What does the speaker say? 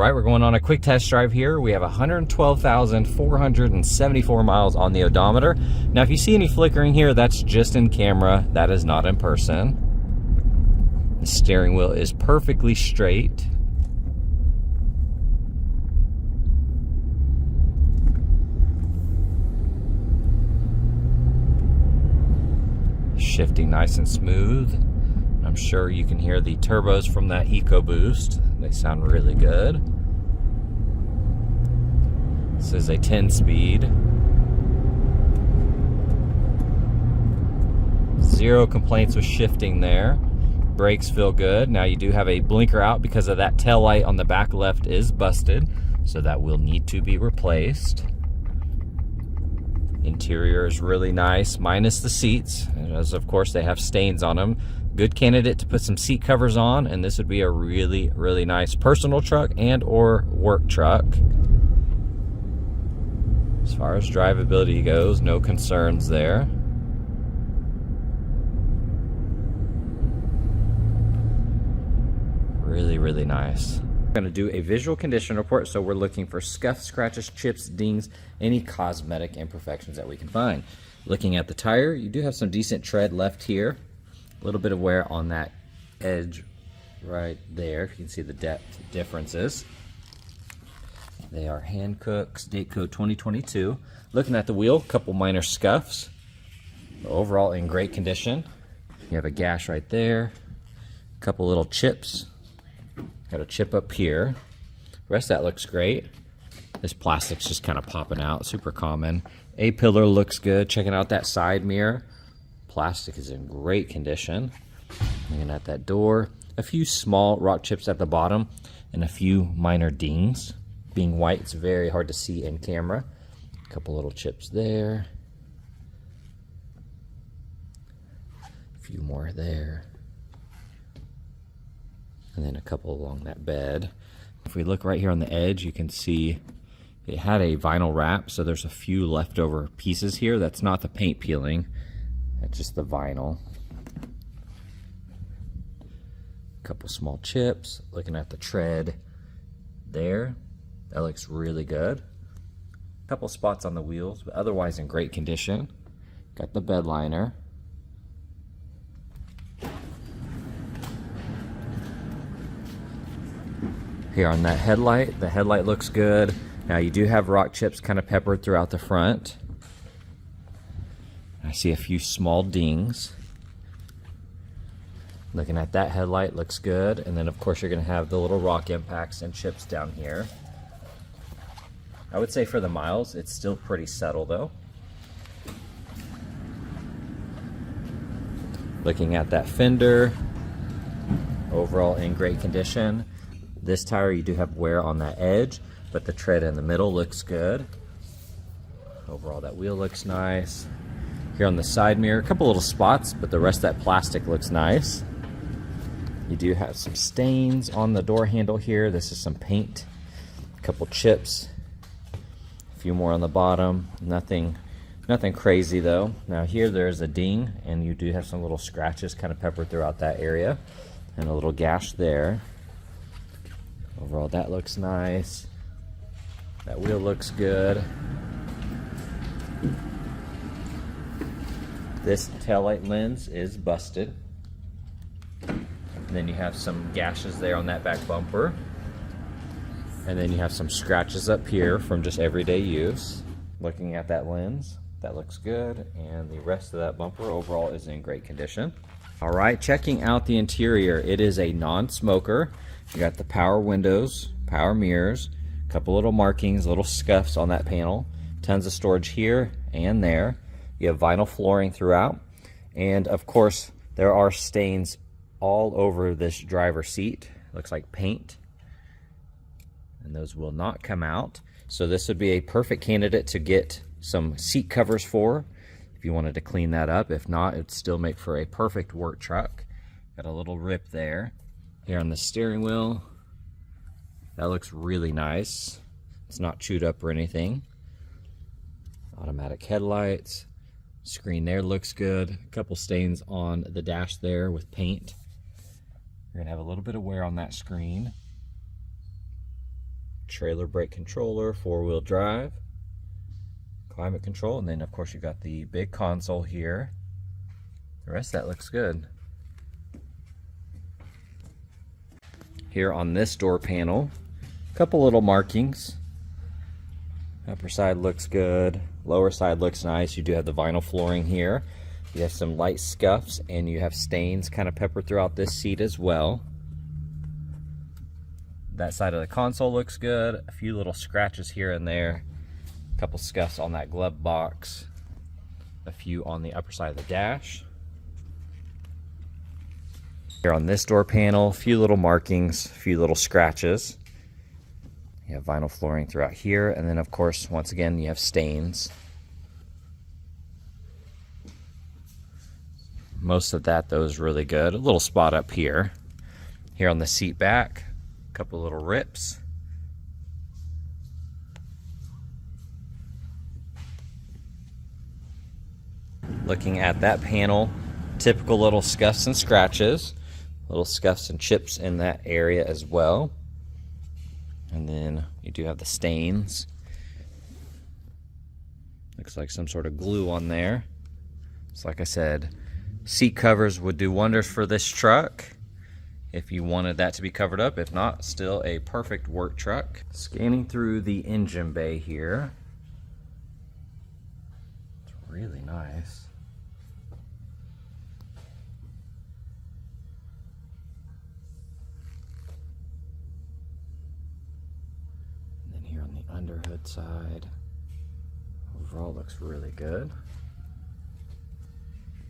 right, we're going on a quick test drive here. We have 112,474 miles on the odometer. Now, if you see any flickering here, that's just in camera. That is not in person. The steering wheel is perfectly straight. Shifting nice and smooth. I'm sure you can hear the turbos from that EcoBoost. They sound really good. This is a 10-speed. Zero complaints with shifting there. Brakes feel good. Now you do have a blinker out because of that tail light on the back left is busted, so that will need to be replaced. Interior is really nice, minus the seats, as of course they have stains on them. Good candidate to put some seat covers on, and this would be a really, really nice personal truck and or work truck. As far as drivability goes, no concerns there. Really, really nice. We're going to do a visual condition report, so we're looking for scuffs, scratches, chips, dings, any cosmetic imperfections that we can find. Looking at the tire, you do have some decent tread left here. A little bit of wear on that edge right there. You can see the depth differences. They are Hancooks, date code 2022. Looking at the wheel, a couple minor scuffs. Overall in great condition. You have a gash right there. A couple little chips. Got a chip up here. The rest of that looks great. This plastic's just kind of popping out, super common. A-pillar looks good. Checking out that side mirror. Plastic is in great condition. Looking at that door, a few small rock chips at the bottom and a few minor dings. Being white, it's very hard to see in camera. A couple little chips there. A few more there. And then a couple along that bed. If we look right here on the edge, you can see it had a vinyl wrap, so there's a few leftover pieces here. That's not the paint peeling. That's just the vinyl. A couple small chips. Looking at the tread there, that looks really good. A couple spots on the wheels, but otherwise in great condition. Got the bed liner. Here on that headlight, the headlight looks good. Now you do have rock chips kind of peppered throughout the front. I see a few small dings. Looking at that headlight, looks good. And then of course you're going to have the little rock impacts and chips down here. I would say for the miles, it's still pretty subtle though. Looking at that fender, overall in great condition. This tire, you do have wear on that edge, but the tread in the middle looks good. Overall, that wheel looks nice. Here on the side mirror, a couple little spots, but the rest of that plastic looks nice. You do have some stains on the door handle here. This is some paint, a couple chips, a few more on the bottom. Nothing crazy though. Now here there's a ding, and you do have some little scratches kind of peppered throughout that area, and a little gash there. Overall, that looks nice. That wheel looks good. This taillight lens is busted. And then you have some gashes there on that back bumper. And then you have some scratches up here from just everyday use. Looking at that lens, that looks good. And the rest of that bumper overall is in great condition. All right, checking out the interior. It is a non-smoker. You got the power windows, power mirrors, a couple little markings, little scuffs on that panel. Tons of storage here and there. You have vinyl flooring throughout, and of course there are stains all over this driver's seat. Looks like paint, and those will not come out. So this would be a perfect candidate to get some seat covers for if you wanted to clean that up. If not, it'd still make for a perfect work truck. Got a little rip there. Here on the steering wheel, that looks really nice. It's not chewed up or anything. Automatic headlights. Screen there looks good. A couple stains on the dash there with paint. You're gonna have a little bit of wear on that screen. trailer brake controller, 4-wheel drive, climate control, and then of course you got the big console here. The rest of that looks good. Here on this door panel, a couple little markings. Upper side looks good, lower side looks nice. You do have the vinyl flooring here. You have some light scuffs and you have stains kind of peppered throughout this seat as well. That side of the console looks good. A few little scratches here and there. A couple scuffs on that glove box. A few on the upper side of the dash. Here on this door panel, a few little markings, a few little scratches. You have vinyl flooring throughout here, and then of course, once again, you have stains. Most of that, though, is really good. A little spot up here. Here on the seat back, a couple little rips. Looking at that panel, typical little scuffs and scratches. Little scuffs and chips in that area as well. And then you do have the stains. Looks like some sort of glue on there. So like I said, seat covers would do wonders for this truck if you wanted that to be covered up. If not, still a perfect work truck. Scanning through the engine bay here. It's really nice. Under hood side, overall looks really good.